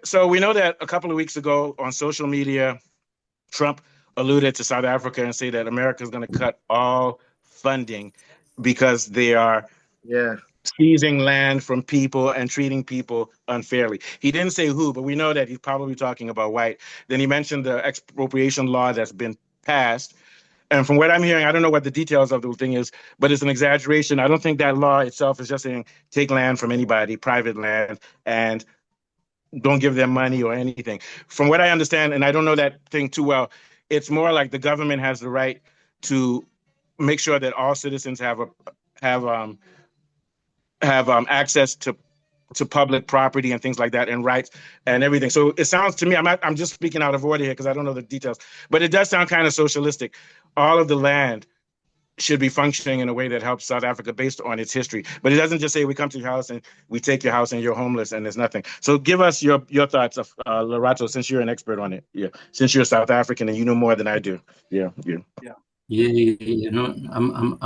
So we know that a couple of weeks ago on social media, Trump alluded to South Africa and say that America is going to cut all funding because they are Yeah. seizing land from people and treating people unfairly. He didn't say who, but we know that he's probably talking about white. Then he mentioned the expropriation law that's been passed. And from what I'm hearing, I don't know what the details of the thing is, but it's an exaggeration. I don't think that law itself is just saying take land from anybody, private land, and don't give them money or anything. From what I understand, and I don't know that thing too well, it's more like the government has the right to make sure that all citizens have um have access to public property and things like that and rights and everything. So it sounds to me, I'm just speaking out of order here because I don't know the details, but it does sound kind of socialistic. All of the land should be functioning in a way that helps South Africa based on its history. But it doesn't just say we come to your house and we take your house and you're homeless and there's nothing. So give us your thoughts of Lorato, since you're an expert on it. Yeah, since you're South African and you know more than I do. Yeah. You know, I'm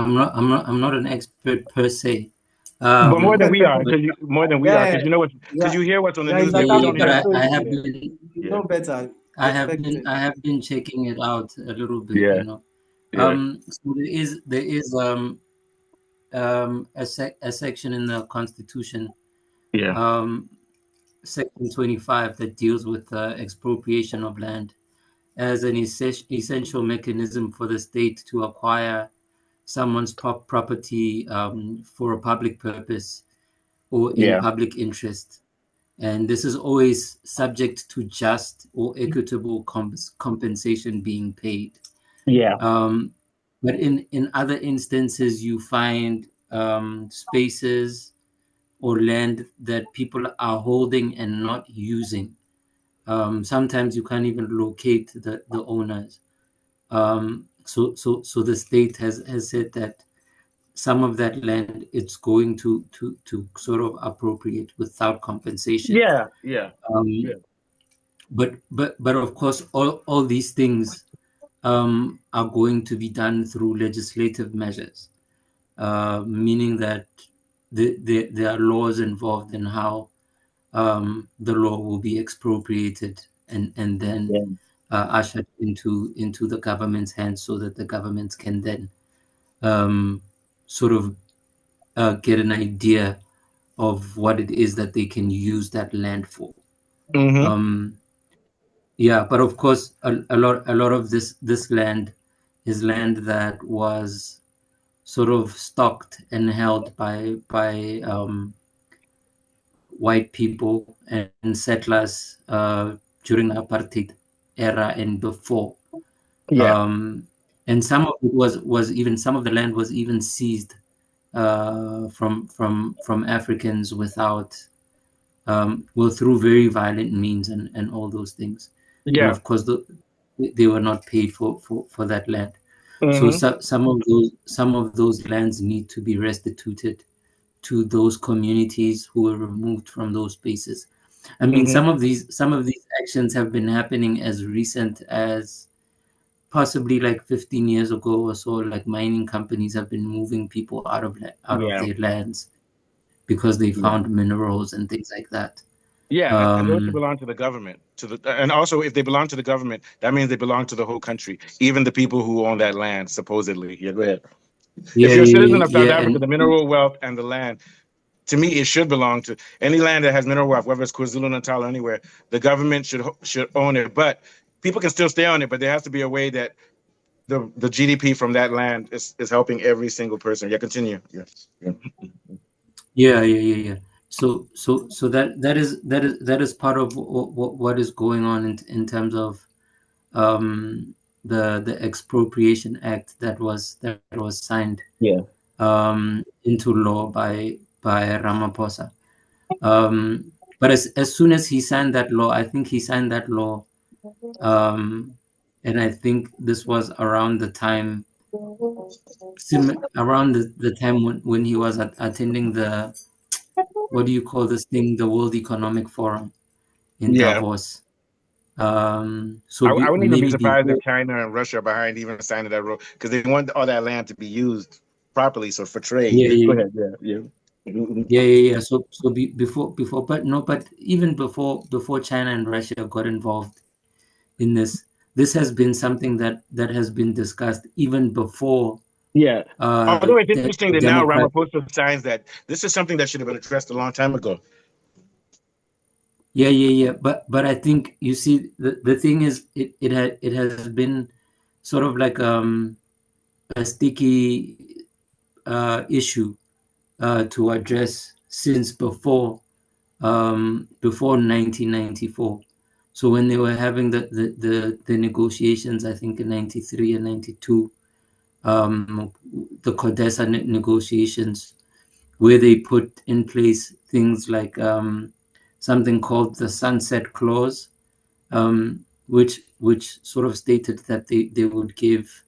not an expert per se. But more than we are, because you know what, because Yeah. you hear what's on the Yeah, in news South that we don't but hear. Africa, so I have you been know better. I have Expected. been checking it out a little bit, Yeah. you know. Yeah. So there is a section in the Constitution, Yeah. Section 25, that deals with expropriation of land as an essential mechanism for the state to acquire someone's property for a public purpose or in Yeah. public interest. And this is always subject to just or equitable compensation being paid. Yeah. But in other instances, you find spaces or land that people are holding and not using. Sometimes you can't even locate the owners. So the state has said that some of that land it's going to sort of appropriate without compensation. Yeah. Yeah. Um, but of course, all these things are going to be done through legislative measures, meaning that there are laws involved in how the law will be expropriated and then Yeah. ushered into the government's hands so that the government can then um, sort of get an idea of what it is that they can use that land for. Mm-hmm. Yeah, but of course, a lot of this land is land that was sort of stocked and held by white people and settlers during the apartheid era and before. Yeah. And some of it was even some of the land was even seized from Africans without well through very violent means and all those things. And Yeah. of course, they were not paid for that land. So Mm-hmm. some of those lands need to be restituted to those communities who were removed from those spaces. I mean, Mm-hmm. some of these actions have been happening as recent as possibly like 15 years ago or so. Like mining companies have been moving people out of Yeah. their lands because they Yeah. found minerals and things like that. Yeah, and those should Um, belong to the government. And also, if they belong to the government, that means they belong to the whole country, even the people who own that land, supposedly. Yeah, go ahead. If yeah, you're a yeah, citizen of South yeah, Africa, and the mineral wealth and the land, to me, it should belong to any land that has mineral wealth, whether it's KwaZulu-Natal or anywhere. The government should own it, but people can still stay on it. But there has to be a way that the GDP from that land is helping every single person. Yeah, continue. Yes. Yeah. yeah. So that is part of what is going on in terms of the Expropriation Act that was signed Yeah. into law by Ramaphosa. But as soon as he signed that law, I think he signed that law, and I think this was around the time, the time when he was attending the, what do you call this thing, the World Economic Forum in Yeah. Davos. I wouldn't even be Maybe surprised if before, China and Russia are behind even signing that rule because they want all that land to be used properly, so for trade. yeah, Go yeah, ahead. Yeah. Yeah. Yeah. But even before China and Russia got involved in this has been something that has been discussed even before Yeah. Although it's the interesting that now Democrat. Ramaphosa signs that this is something that should have been addressed a long time ago. Yeah. But I think you see the thing is it has been sort of like a sticky issue to address since before 1994. So when they were having the negotiations, I think in 93 and 92, the Codesa negotiations, where they put in place things like something called the Sunset Clause, which sort of stated that they would give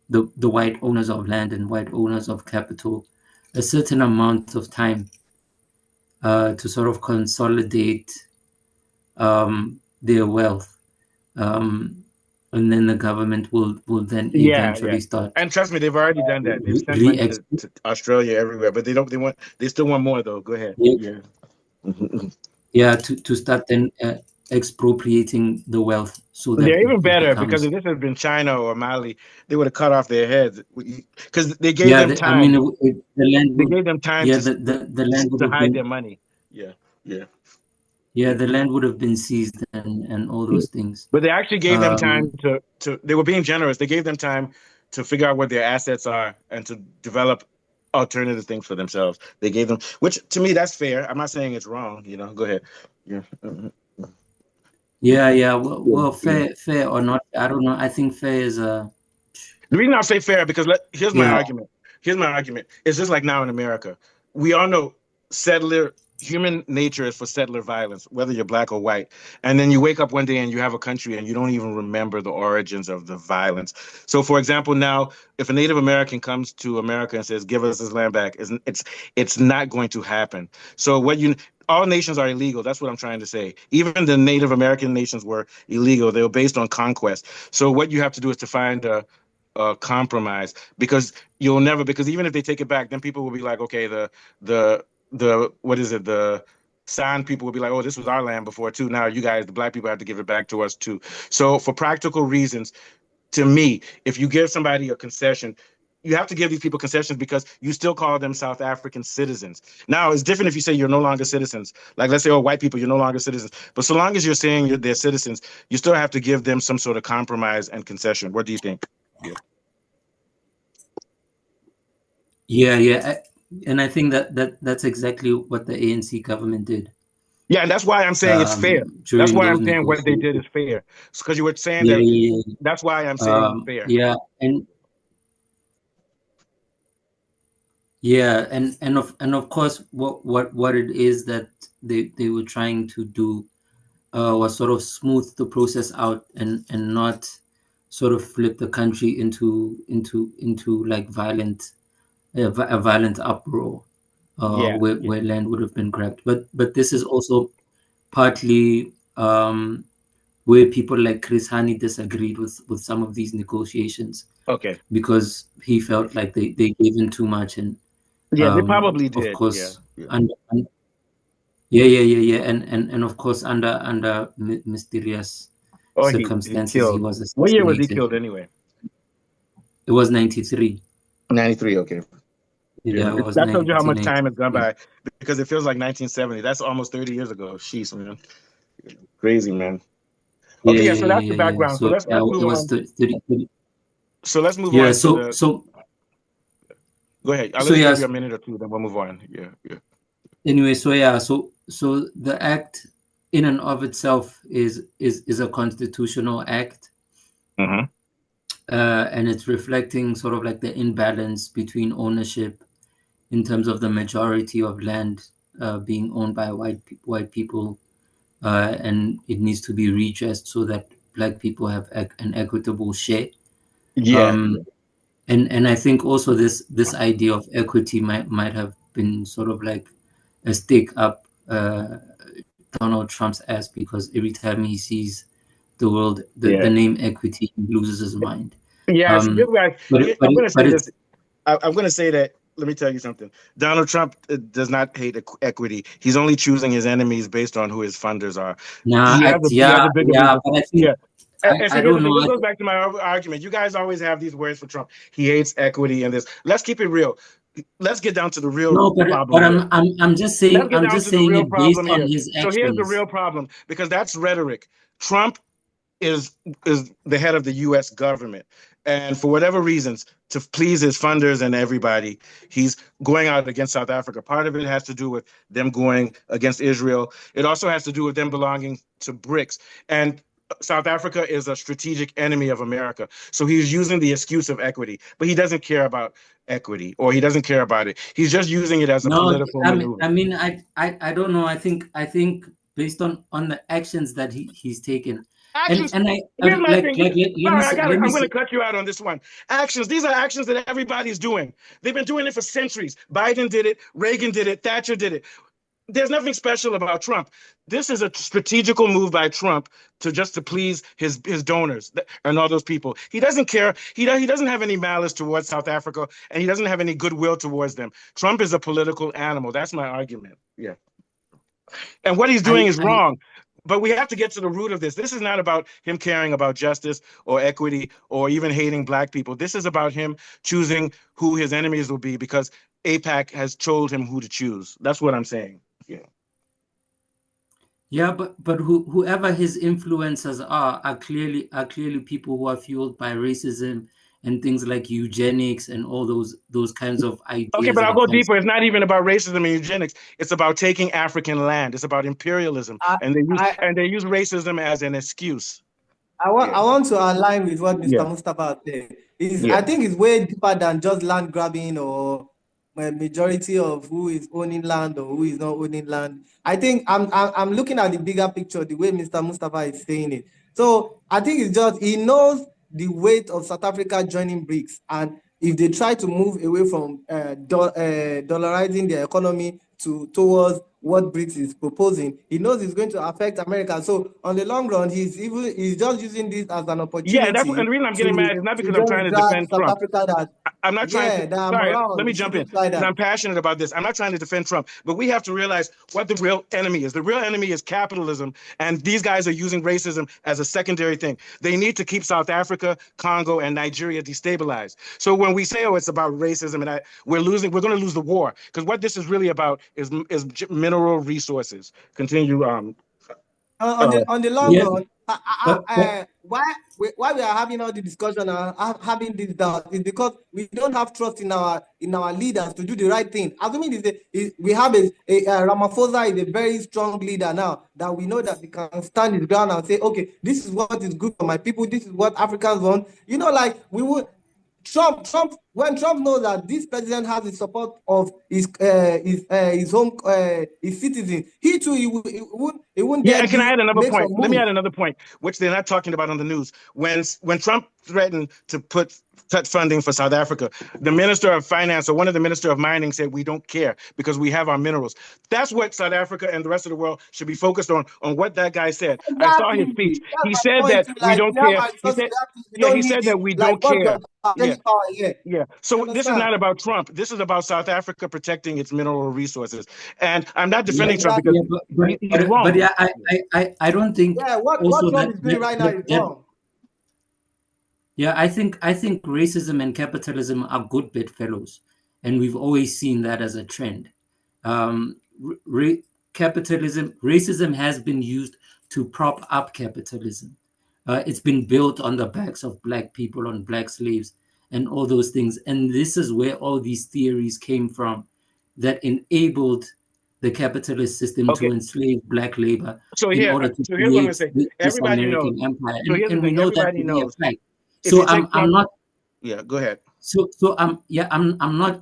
the white owners of land and white owners of capital a certain amount of time to sort of consolidate their wealth, and then the government will then Yeah. eventually start And trust me, they've already done that. They've sent money re to Australia everywhere, but they still want more though. Go ahead. Yeah. yeah, to start then expropriating the wealth so that They're even it better because becomes. if this had been China or Mali, they would have cut off their heads because they gave Yeah, them I mean time. the land They would. gave them time Yeah, the land would to have hide been. their money. Yeah, yeah. Yeah, the land would have been seized and all those things. But they actually gave them time um to they were being generous. They gave them time to figure out what their assets are and to develop alternative things for themselves. They gave them, which to me that's fair. I'm not saying it's wrong. Go ahead. Yeah. yeah, Yeah. well, Yeah. fair or not, I don't know. I think fair is a. The reason I say fair because here's my Yeah. argument. Here's my argument. It's just like now in America. We all know settler human nature is for settler violence, whether you're black or white. And then you wake up one day and you have a country and you don't even remember the origins of the violence. So, for example, now if a Native American comes to America and says, "Give us this land back," it's not going to happen. So, what you all nations are illegal. That's what I'm trying to say. Even the Native American nations were illegal. They were based on conquest. So, what you have to do is to find compromise because you'll never because even if they take it back, then people will be like, okay, the what is it the San people will be like, oh, this was our land before too. Now you guys, the black people, have to give it back to us too. So for practical reasons, to me, if you give somebody a concession, you have to give these people concessions because you still call them South African citizens. Now, it's different if you say you're no longer citizens. Like, let's say, oh, white people, you're no longer citizens. But so long as you're saying they're citizens, you still have to give them some sort of compromise and concession. What do you think? Yeah. Yeah. And I think that's exactly what the ANC government did Yeah, and that's why I'm saying it's fair. That's during why those I'm saying what they did negotiations. is fair. Because you were saying Yeah, that. yeah, That's why I'm yeah. saying it's fair. Yeah, and yeah, and of course, what it is that they were trying to do was sort of smooth the process out and not sort of flip the country into like a violent uproar, Yeah, yeah, where land would have been grabbed. But this is also partly where people like Chris Hani disagreed with some of these negotiations okay. because he felt like they gave in too much, and Yeah, they probably of did. Yeah, course, yeah. yeah, and of course, under mysterious Oh, he circumstances, he killed. was What year was he assassinated. killed anyway? It was 93. 93. Okay. Yeah, Yeah, it was that tells you how much time has gone 1993. by because it feels like 1970. That's almost 30 years ago. Jeez, man. Crazy, man. Okay, yeah. So that's the Yeah. background. So So yeah, let's it move was on. 30. So let's move Yeah. on to So the. so Go ahead. I'll so just give yes. you a minute or two, then we'll move on. Yeah, yeah. Anyway, so yeah, so the act in and of itself is a constitutional act, Mm-hmm. and it's reflecting sort of like the imbalance between ownership in terms of the majority of land being owned by white people, and it needs to be redressed so that black people have an equitable share. Yeah, Um, and I think also this idea of equity might have been sort of like a stick up Donald Trump's ass, because every time he sees the yeah. name equity, he loses his mind. Yeah, see, this Um, guy. but I'm going to but say this. it's I'm going to say that. Let me tell you something. Donald Trump does not hate equity. He's only choosing his enemies based on who his funders are. Nah, He has a bigger yeah, reason. but I Yeah. think And so I here's the don't thing. know. This goes back to my argument. You guys always have these words for Trump. He hates equity and this. Let's keep it real. Let's get down to the real No, problem but here. I'm Let's get just down to the saying real it based problem on here. his So here's the actions. real problem because that's rhetoric. Trump is the head of the U.S. government, and for whatever reasons, to please his funders and everybody, he's going out against South Africa. Part of it has to do with them going against Israel. It also has to do with them belonging to BRICS, and South Africa is a strategic enemy of America. So he's using the excuse of equity, but he doesn't care about equity or he doesn't care about it. He's just using it as a No, political maneuver. I don't know. I think based on the actions that he's taken, Actions. and I Here's my thing. let me Sorry, say, let me I'm going say, to cut you out on this one. Actions. These are actions that everybody's doing. They've been doing it for centuries. Biden did it. Reagan did it. Thatcher did it. There's nothing special about Trump. This is a strategical move by Trump to please his donors and all those people. He doesn't care. He doesn't have any malice towards South Africa, and he doesn't have any goodwill towards them. Trump is a political animal. That's my argument. Yeah. And what he's doing is I wrong. But we have to get to the root of this. This is not about him caring about justice or equity or even hating black people. This is about him choosing who his enemies will be because APAC has told him who to choose. That's what I'm saying. Yeah. Yeah, but whoever his influencers are clearly people who are fueled by racism and things like eugenics and all those kinds of Okay, ideas but I'll and go deeper. concepts. It's not even about racism and eugenics. It's about taking African land. It's about imperialism, I, and I, they use racism as an excuse. I Yeah, want to align with what yeah, Mr. Mustafa said. yeah. I think it's way deeper than just land grabbing or a majority of who is owning land or who is not owning land. I think I'm looking at the bigger picture, the way Mr. Mustafa is saying it. So I think it's just he knows the weight of South Africa joining BRICS, and if they try to move away from dollarizing their economy towards what BRICS is proposing, he knows it's going to affect America. So on the long run, he's just using this as an Yeah, and opportunity the reason I'm getting to mad is not to because I'm just trying to drag defend South Trump. Africa that I'm not trying to. that Sorry, let morale, me we jump in shouldn't try because that. I'm passionate about this. I'm not trying to defend Trump, but we have to realize what the real enemy is. The real enemy is capitalism, and these guys are using racism as a secondary thing. They need to keep South Africa, Congo, and Nigeria destabilized. So when we say, "Oh, it's about racism," and we're going to lose the war because what this is really about is mineral resources. Continue. On the long Yeah, run, but why we are having all the discussion and having this doubt is because we don't have trust in our leaders to do the right thing. Assuming we have a Ramaphosa is a very strong leader now that we know that he can stand his ground and say, okay, this is what is good for my people. This is what Africans want. Like we would. When Trump knows that this president has the support of his home his citizens, he too he wouldn't Yeah, and can I deadly add another make some point? Let me moves. add another point, which they're not talking about on the news. When Trump threatened to cut funding for South Africa, the Minister of Finance or one of the Minister of Mining said we don't care because we have our minerals. That's what South Africa and the rest of the world should be focused on what that guy said. I saw his Exactly. speech. That's He my said point that too. we Like don't we have care. our He resources, said, we yeah, don't he need said that it. we Like don't what's care. your Yeah. bargaining power here? Yeah. You So this is understand? not about Trump. This is about South Africa protecting its mineral resources. And I'm not yeah, defending Trump because yeah, Exactly. he's but wrong. yeah, I don't think Yeah, what also Trump is doing right now is wrong. yeah, I think racism and capitalism are good bedfellows, and we've always seen that as a trend. Um, racism has been used to prop up capitalism. It's been built on the backs of black people, on black slaves, and all those things. And this is where all these theories came from that enabled the capitalist system to Okay. enslave black labor So in here, order to so here's what I'm gonna create say. this Everybody knows. American empire. So here's the And we thing. know that Everybody to be a knows. fact. If you So take I'm Trump, not yeah, go ahead.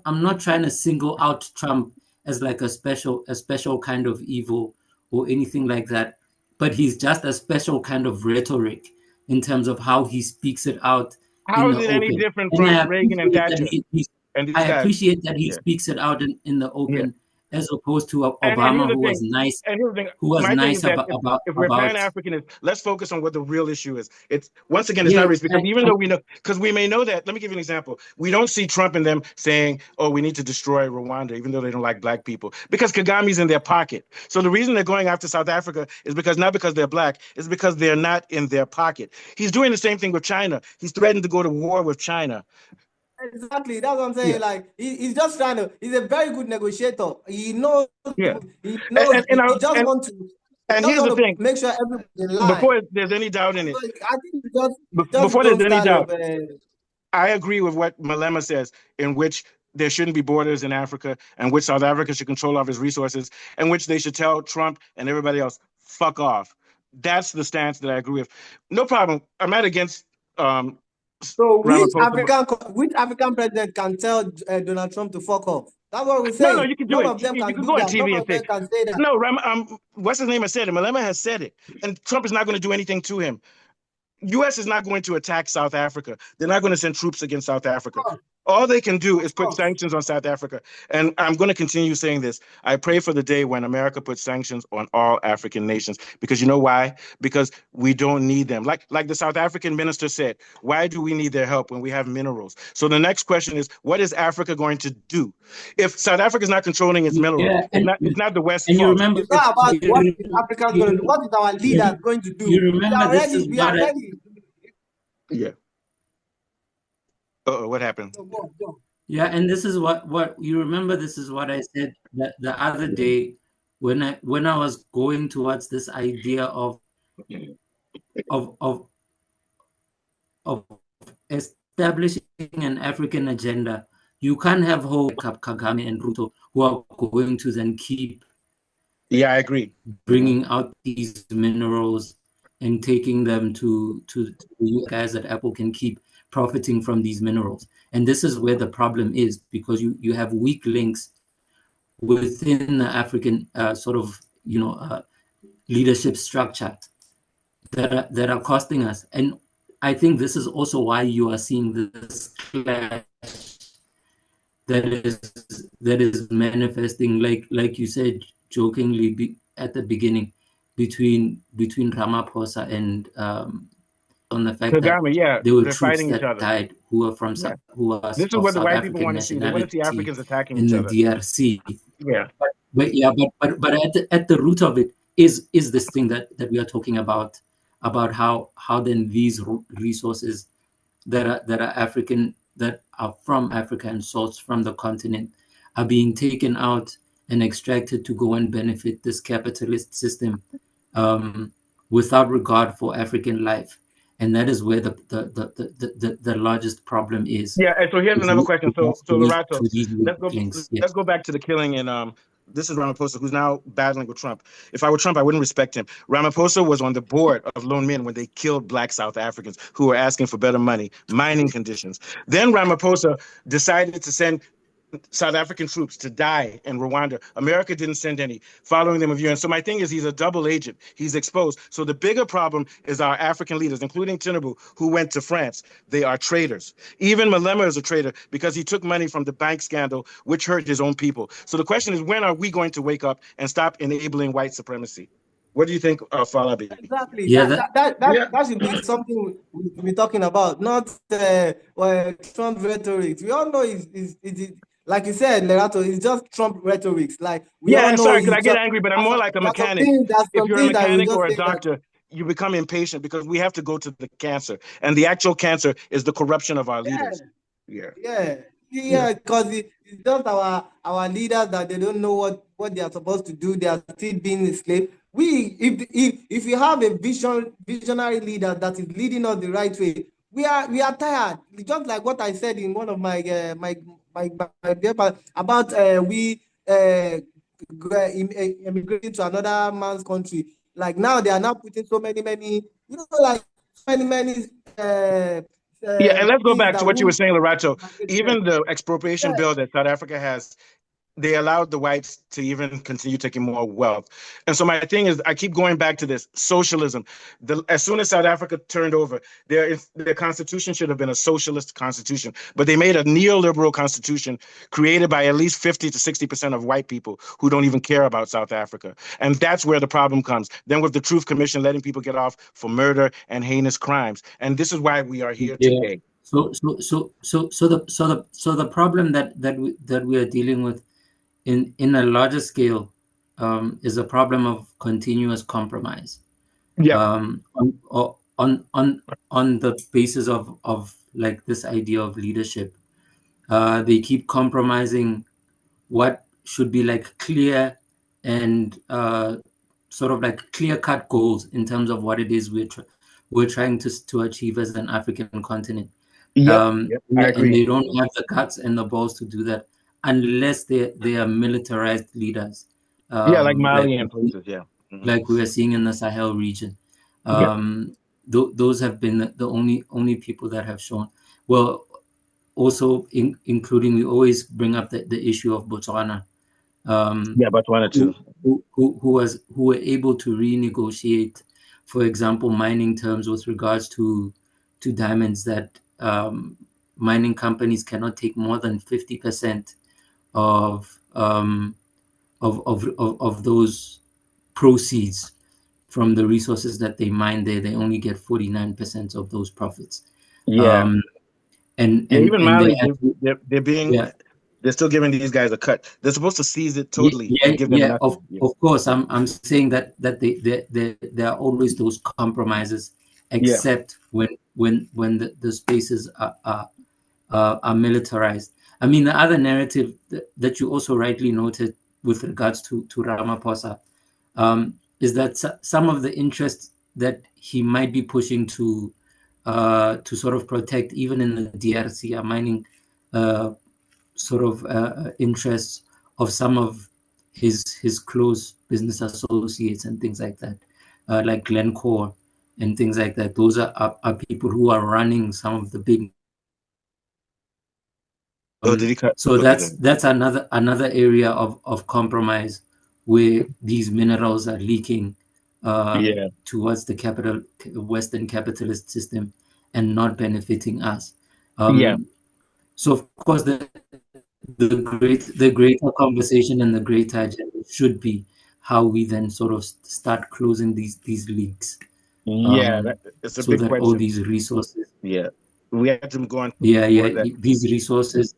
I'm not trying to single out Trump as like a special kind of evil or anything like that, but he's just a special kind of rhetoric in terms of how he speaks it out How in is the it any open. different And from Reagan and Thatcher and these I guys? appreciate that he Yeah, speaks it out in the yeah. open as opposed to And Obama, here's the who was thing. nice, And here's the thing. who was My thing is nice that if we're about Pan-Africanists, let's focus on what the real issue is. It's once again, it's yeah, not race, because even though we know, because we may know that. Let me give you an example. We don't see Trump and them saying, "Oh, we need to destroy Rwanda," even though they don't like black people, because Kagame's in their pocket. So the reason they're going after South Africa is because not because they're black, it's because they're not in their pocket. He's doing the same thing with China. He's threatened to go to war with China. Exactly, that's what I'm saying. Yeah. Like he's just trying to. He's a very good negotiator. He knows. Yeah. He knows. And, He just wants to. He and just here's the want to thing. make sure everybody's in line. Before there's any doubt in it, So I think it's just his before own there's any style doubt, of. I agree with what Malema says, in which there shouldn't be borders in Africa, and which South Africa should control all of its resources, and which they should tell Trump and everybody else, fuck off. That's the stance that I agree with. No problem. I'm not against So Ramaphosa. which African president can tell Donald Trump to fuck off? That's what we're No, saying. you can do None it. of them You can can do go on that. None TV and of them say, can say that. no, what's his name has said it. Malema has said it. And Trump is not going to do anything to him. U.S. is not going to attack South Africa. They're not going to send troops against South Africa. All they can do is put sanctions on South Africa. And I'm going to continue saying this. I pray for the day when America puts sanctions on all African nations. Because you know why? Because we don't need them. Like the South African minister said, why do we need their help when we have minerals? So the next question is, what is Africa going to do? If South Africa is not controlling its minerals, it's not the West's and you fault. remember, It's not about what is Africa going to do. What is our leader going to do? You remember this is We are ready. Yeah. What happened? Go. Yeah, and this is what you remember. This is what I said the other day when I was going towards this idea of establishing an African agenda. You can't have Kagame and Ruto who are going to then keep. Yeah, I agree. Bringing out these minerals and taking them to the guys that Apple can keep profiting from these minerals. And this is where the problem is, because you have weak links within the African leadership structure that are costing us. And I think this is also why you are seeing this clash that is manifesting, like you said jokingly at the beginning, between Ramaphosa and on the fact Kagame, that there were they're troops fighting each that other. died who are from who are This is of what the South white people African want to see. They want to see nationality Africans attacking in each the other. DRC. Yeah. But at the root of it is this thing that we are talking about how then these resources that are African, that are from Africa and sourced from the continent, are being taken out and extracted to go and benefit this capitalist system, without regard for African life. And that is where the largest problem is. Yeah, and so here's another question. So Lorato, links. Let's go back to the killing in this is Ramaphosa, who's now battling with Trump. If I were Trump, I wouldn't respect him. Ramaphosa was on the board of Lone Men when they killed black South Africans who were asking for better money, mining conditions. Then Ramaphosa decided to send South African troops to die in Rwanda. America didn't send any, following them of UN. So my thing is, he's a double agent. He's exposed. So the bigger problem is our African leaders, including Tinubu, who went to France. They are traitors. Even Malema is a traitor because he took money from the bank scandal, which hurt his own people. So the question is, when are we going to wake up and stop enabling white supremacy? What do you think, Falabi? Exactly. Yeah, that should be something we're talking about, not Trump rhetoric. We all know it's like you said, Lerato, it's just Trump rhetoric. Like we all know. Sorry, because I get angry, but I'm more like a mechanic. If you're a mechanic or a doctor, you become impatient because we have to go to the cancer, and the actual cancer is the corruption of our leaders. Because it's just our leaders that they don't know what they are supposed to do. They are still being enslaved. If you have a visionary leader that is leading us the right way, we are tired. Just like what I said in one of my about immigrating to another man's country. Like now they are now putting so many and let's go back to what you were saying, Lorato. Even the expropriation bill that South Africa has they allowed the whites to even continue taking more wealth. And so my thing is, I keep going back to this socialism. As soon as South Africa turned over, their constitution should have been a socialist constitution, but they made a neoliberal constitution created by at least 50 to 60% of white people who don't even care about South Africa. And that's where the problem comes. Then with the Truth Commission letting people get off for murder and heinous crimes. And this is why we are here today. So the problem that we are dealing with in a larger scale is a problem of continuous compromise. Yeah. On the basis of like this idea of leadership, they keep compromising what should be like clear and sort of like clear-cut goals in terms of what it is we're trying to achieve as an African continent. I agree. And they don't have the guts and the balls to do that unless they are militarized leaders. Like Mali and places, like we are seeing in the Sahel region. Those have been the only people that have shown. Well, also including, we always bring up the issue of Botswana. Botswana too. Who were able to renegotiate, for example, mining terms with regards to diamonds, that mining companies cannot take more than 50% of those proceeds from the resources that they mine there. They only get 49% of those profits. And even Mali, they're being they're still giving these guys a cut. They're supposed to seize it totally. Of course. I'm saying that there are always those compromises, except when the spaces are militarized. I mean, the other narrative that you also rightly noted with regards to Ramaphosa is that some of the interests that he might be pushing to sort of protect, even in the DRC, are mining interests of some of his close business associates and things like that, like Glencore and things like that. Those are people who are running some of the big. So that's another area of compromise where these minerals are leaking towards the Western capitalist system and not benefiting us. So of course the greater conversation and the greater agenda should be how we then sort of start closing these leaks. It's a so big that question. All these resources. We have to go on. These resources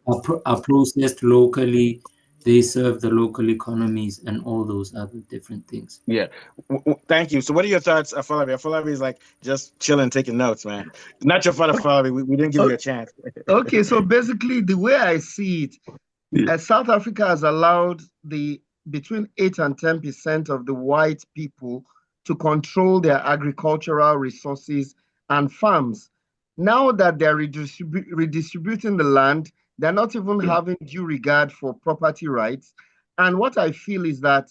are processed locally. They serve the local economies and all those other different things. Thank you. So what are your thoughts, Afolabi? Afolabi is like just chilling, taking notes, man. Not your fault, Afolabi. We didn't give you a chance. Okay, so basically the way I see it, South Africa has allowed between 8 and 10% of the white people to control their agricultural resources and farms. Now that they're redistributing the land, they're not even having due regard for property rights. And what I feel is that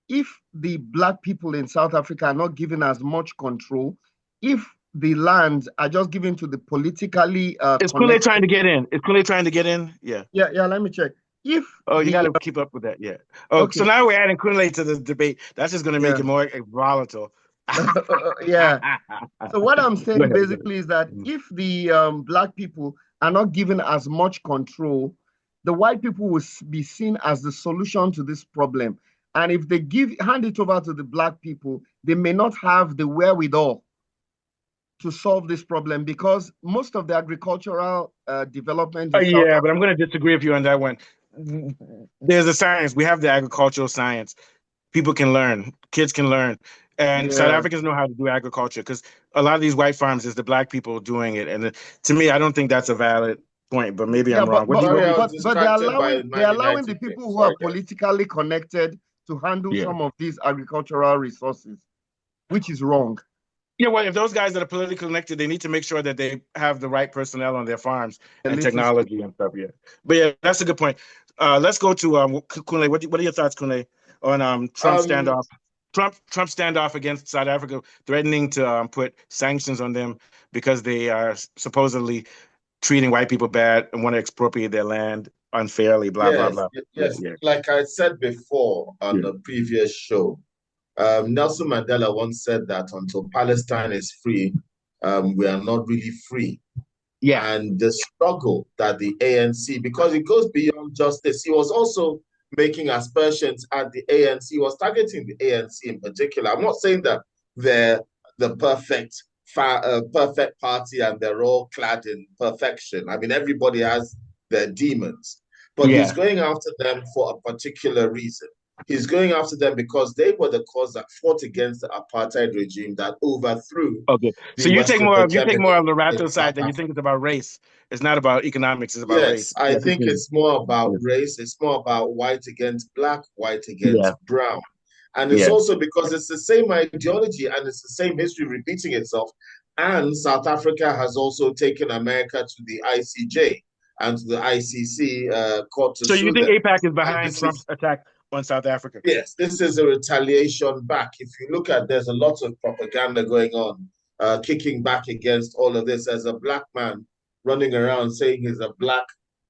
if the Black people in South Africa are not given as much control, if the lands are just given to the politically Is Kule trying to get in? Is Kule trying to get in? Yeah, let me check. You got to keep up with that. Okay. So now we're adding Kule to the debate. That's just going to make it more volatile. So what I'm saying basically is that if the Black people are not given as much control, the white people will be seen as the solution to this problem. And if they hand it over to the Black people, they may not have the wherewithal to solve this problem, because most of the agricultural development. But I'm going to disagree with you on that one. There's a science. We have the agricultural science. People can learn. Kids can learn. And South Africans know how to do agriculture, because a lot of these white farms is the Black people doing it. And to me, I don't think that's a valid point, but maybe I'm wrong. But they're allowing the people who are politically connected to handle some of these agricultural resources, which is wrong. Well, if those guys that are politically connected, they need to make sure that they have the right personnel on their farms and technology and stuff. But that's a good point. Let's go to Kunle. What are your thoughts, Kunle, on Trump standoff? Trump standoff against South Africa, threatening to put sanctions on them because they are supposedly treating white people bad and want to expropriate their land. unfairly, blah, blah, blah. Yes. Like I said before on the previous show, Nelson Mandela once said that until Palestine is free, we are not really free. Yeah. And the struggle that the ANC, because it goes beyond justice, he was also making aspersions at the ANC. He was targeting the ANC in particular. I'm not saying that they're the perfect party and they're all clad in perfection. I mean, everybody has their demons, but he's going after them for a particular reason. He's going after them because they were the cause that fought against the apartheid regime that overthrew. Okay, so you take more of Lorato's side that you think it's about race. It's not about economics. It's about race. I think it's more about race. It's more about white against black, white against brown. And it's also because it's the same ideology and it's the same history repeating itself. And South Africa has also taken America to the ICJ and to the ICC court to sue them. So you think AIPAC is behind Trump's attack on South Africa? Yes, this is a retaliation back. If you look at, there's a lot of propaganda going on, kicking back against all of this. As a black man running around saying he's a black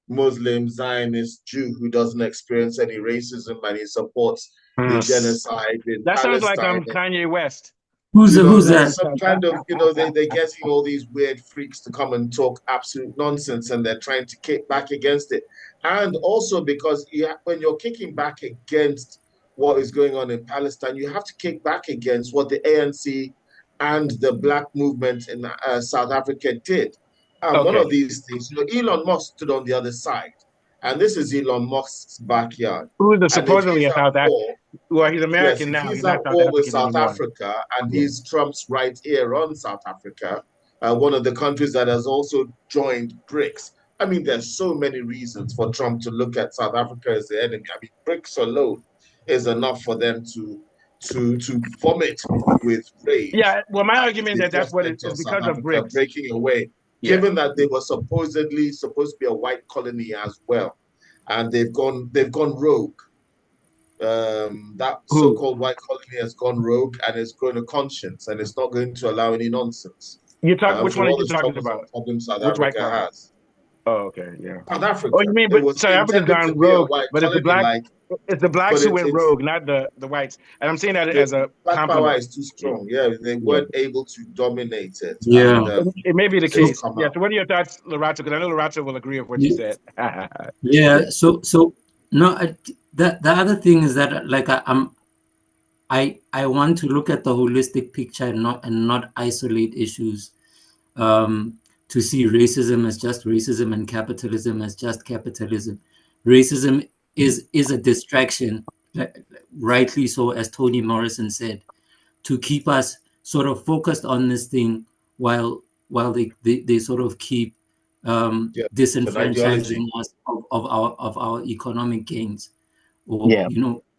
Muslim Zionist Jew who doesn't experience any racism and he supports the genocide in that Palestine. Sounds like Kanye West. Who's that? Some kind of, they're getting all these weird freaks to come and talk absolute nonsense, and they're trying to kick back against it. And also because when you're kicking back against what is going on in Palestine, you have to kick back against what the ANC and the black movement in South Africa did. One of these things, Elon Musk stood on the other side. And this is Elon Musk's backyard. Who is supposedly a South African? Well, he's American now. He's at war with South Africa, and he's Trump's right ear on South Africa, one of the countries that has also joined BRICS. I mean, there's so many reasons for Trump to look at South Africa as the enemy. I mean, BRICS alone is enough for them to vomit with rage. Yeah, well, my argument is that's what it is because of BRICS breaking away. Given that they were supposedly supposed to be a white colony as well, and they've gone rogue. That so-called white colony has gone rogue and it's grown a conscience, and it's not going to allow any nonsense. Which one are you talking about? Problems South Africa has. Oh, okay, yeah. South Africa. Oh, you mean, but South Africa's gone rogue, but it's the black. It's the blacks who went rogue, not the whites. And I'm saying that as a black power is too strong. Yeah, they weren't able to dominate it. Yeah, and, it may be the case. Yeah. So, what are your thoughts, Lorato? Because I know Lorato will agree with what you said. Yeah. So no. The other thing is that like I want to look at the holistic picture and not isolate issues. To see racism as just racism and capitalism as just capitalism. Racism is a distraction, rightly so, as Toni Morrison said, to keep us sort of focused on this thing while they sort of keep disenfranchising us of our economic gains, or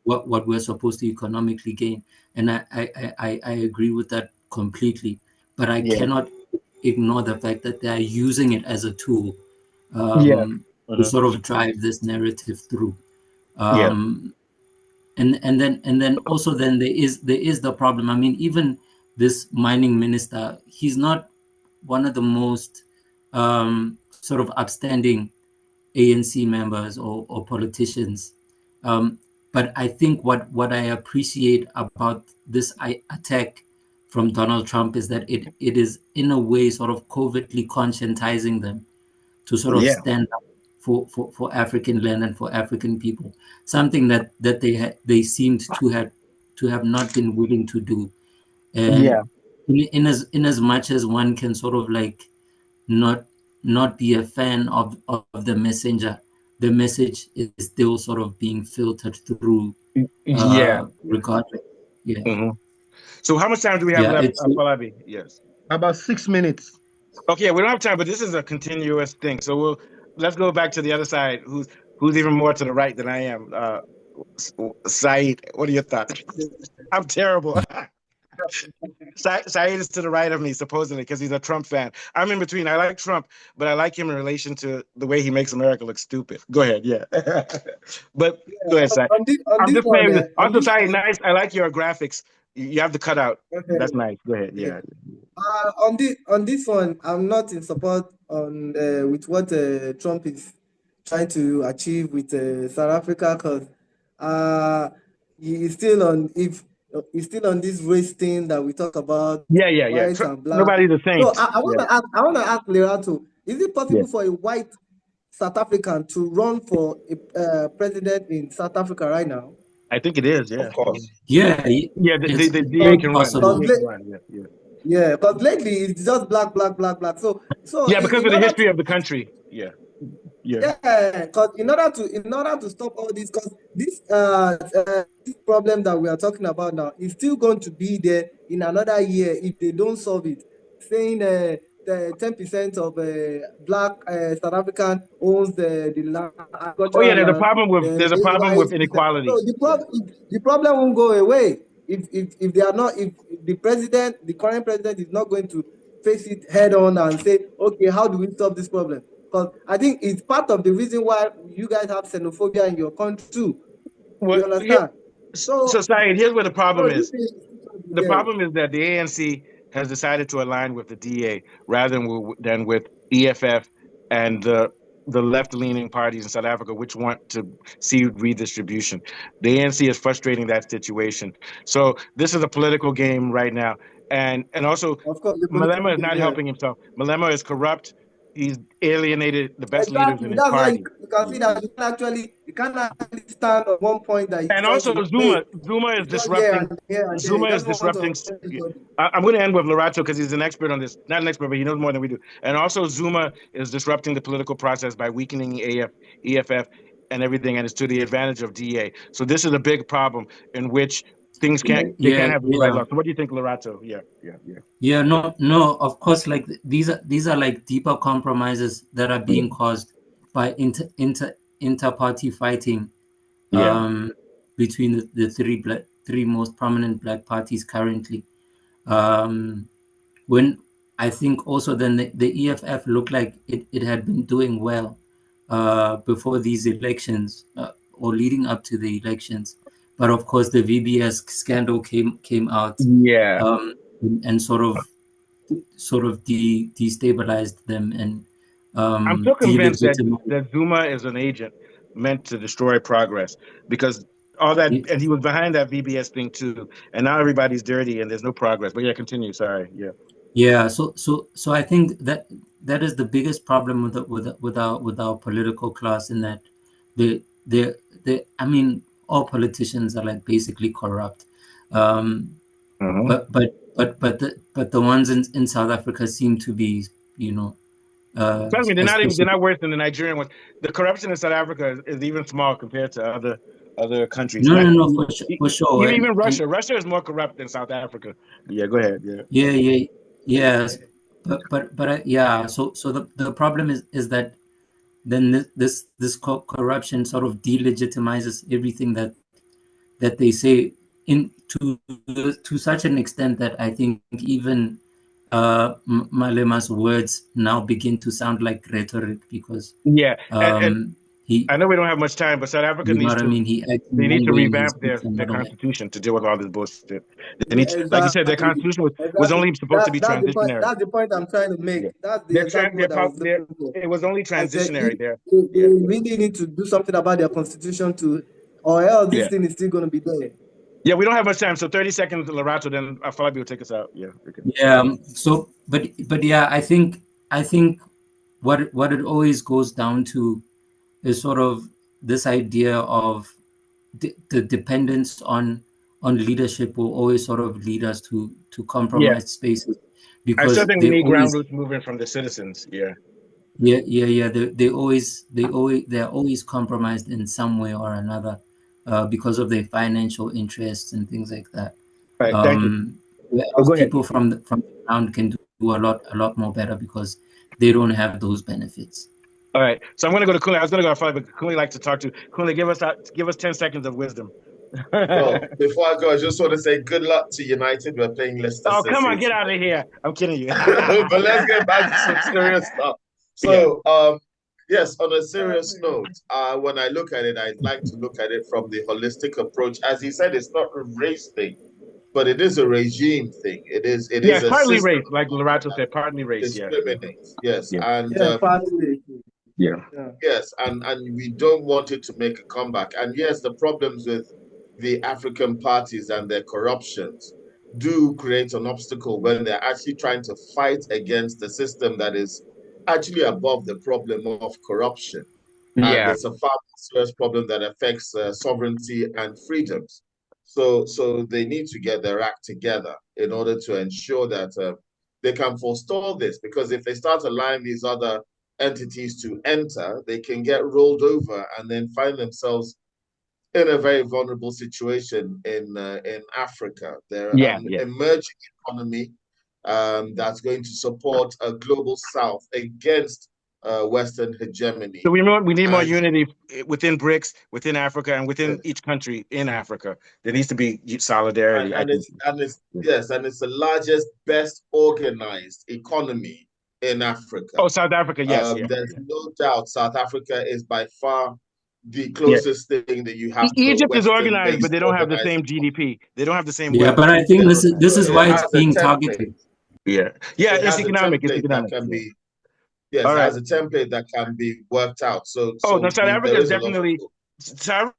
what we're supposed to economically gain. And I agree with that completely, but I cannot ignore the fact that they are using it as a tool to sort of drive this narrative through. And then also there is the problem. I mean, even this mining minister, he's not one of the most sort of upstanding ANC members or politicians. But I think what I appreciate about this attack from Donald Trump is that it is in a way sort of covertly conscientizing them to sort of stand up for African land and for African people, something that they seemed to have not been willing to do. And in as much as one can sort of like not be a fan of the messenger, the message is still sort of being filtered through. Regardless. Yeah. Mm-hmm. So how much time do we have left, Falabi? Yes. About 6 minutes. Okay, we don't have time, but this is a continuous thing. So let's go back to the other side. Who's even more to the right than I am? Saeed, what are your thoughts? I'm terrible. Saeed is to the right of me, supposedly, because he's a Trump fan. I'm in between. I like Trump, but I like him in relation to the way he makes America look stupid. Go ahead, But go ahead, Saeed. I'm just saying. Also, Saeed, nice. I like your graphics. You have the cutout. Okay. That's nice. Go ahead. Yeah. On this one, I'm not in support with what Trump is trying to achieve with South Africa, because he's still on he's still on this race thing that we talk about, Yeah. white and black. Nobody's a So saint. I want to ask Lerato, is it possible Yeah. for a white South African to run for a president in South Africa right now? I think it is. Yeah. Of course. Yeah. It's The DA can run. possible. The DA can run. Yeah. Yeah, because lately it's just black. So Yeah, because in of the order history to of the country. Yeah. because in order to stop all this, because this problem that we are talking about now is still going to be there in another year if they don't solve it. Saying the 10% of black South African owns the land, Oh yeah, agricultural there's a land, problem with then they with white. inequality. So the problem won't go away if they are not, if the current president is not going to face it head on and say, okay, how do we solve this problem? Because I think it's part of the reason why you guys have xenophobia in your country too. Well, You understand? so So Syed, here's where the problem this is. is The problem is that the ANC has decided to align with the DA rather than with EFF and the left-leaning parties in South Africa, which want to see redistribution. The ANC is frustrating that situation. So this is a political game right now, and also of course the Malema is political, not yeah. helping himself. Malema is corrupt. He's alienated the best leaders in Exactly. his That's why party. you can see that you can't actually stand on one point that he's And trying also to Zuma make. is It's just here disrupting. and here and there. He Zuma is doesn't want to disrupting. offend anybody. I'm going to end with Lorato because he's an expert on this. Not an expert, but he knows more than we do. And also Zuma is disrupting the political process by weakening EFF and everything, and it's to the advantage of DA. So this is a big problem in which things can't have the right law. So what do you think, Lorato? Yeah, no, of course, like these are like deeper compromises that are being caused by inter-party fighting between the three most prominent black parties currently. When I think also then the EFF looked like it had been doing well before these elections or leading up to the elections, but of course the VBS scandal came out and sort of destabilized them and I'm so convinced that Zuma is an agent meant to destroy progress because all that, and he was behind that VBS thing too. And now everybody's dirty and there's no progress. But yeah, continue. Sorry. Yeah. So I think that is the biggest problem with our political class, in that I mean, all politicians are like basically corrupt. But the ones in South Africa seem to be, Trust me, they're not worse than the Nigerian ones. The corruption in South Africa is even small compared to other countries. No, for sure. Even Russia. Russia is more corrupt than South Africa. Yeah, go ahead. Yes. But yeah. So the problem is that then this corruption sort of delegitimizes everything that they say to such an extent that I think even Malema's words now begin to sound like rhetoric, because I know we don't have much time, but South Africa needs to. They need to revamp their constitution to deal with all this bullshit. They need to, like you said, their constitution was only supposed to be transitionary. That's the point I'm trying to make. Yeah. That's the exact word I was looking for. It was only transitionary there. They really need to do something about their constitution or else this thing is still going to be there. Yeah, we don't have much time, so 30 seconds, Lorato, then Falabi will take us out. Yeah. Okay. Yeah. So, but yeah, I think what it always goes down to is sort of this idea of the dependence on leadership will always sort of lead us to compromised spaces, because I still think we need ground roots movement from the citizens. Yeah. They're always compromised in some way or another because of their financial interests and things like that. Right, thank you. People from the ground can do a lot more better because they don't have those benefits. All right, so I'm going to go to Kunle. I was going to go to Falabi, but Kunle likes to talk to. Kunle, give us 10 seconds of wisdom. Well, before I go, I just want to say good luck to United. We're playing Leicester City. Oh, come on, get out of here. I'm kidding you. But let's get back to some serious stuff. So, yes, on a serious note, when I look at it, I'd like to look at it from the holistic approach. As he said, it's not a race thing, but it is a regime thing. It is partly race, like Lorato said, partly race. Discriminates, yes. And partly race. Yeah. Yes, and we don't want it to make a comeback. And yes, the problems with the African parties and their corruptions do create an obstacle when they're actually trying to fight against the system that is actually above the problem of corruption. And Yeah. it's a far more serious problem that affects sovereignty and freedoms. So they need to get their act together in order to ensure that they can forestall this. Because if they start allowing these other entities to enter, they can get rolled over and then find themselves in a very vulnerable situation in Africa. They're an emerging economy that's going to support a global South against Western hegemony. So we need more unity within BRICS, within Africa, and within each country in Africa. There needs to be solidarity. And it's the largest, best organized economy in Africa. Oh, South Africa, yes. There's no doubt South Africa is by far the closest thing that you have to Egypt is organized, but they don't have the same economy. GDP. They don't have the same Yeah, wealth. but I think this is why it's being targeted. Yeah, it's economic. It's economic. That can be, it has a template that can be worked out. So South Africa is definitely South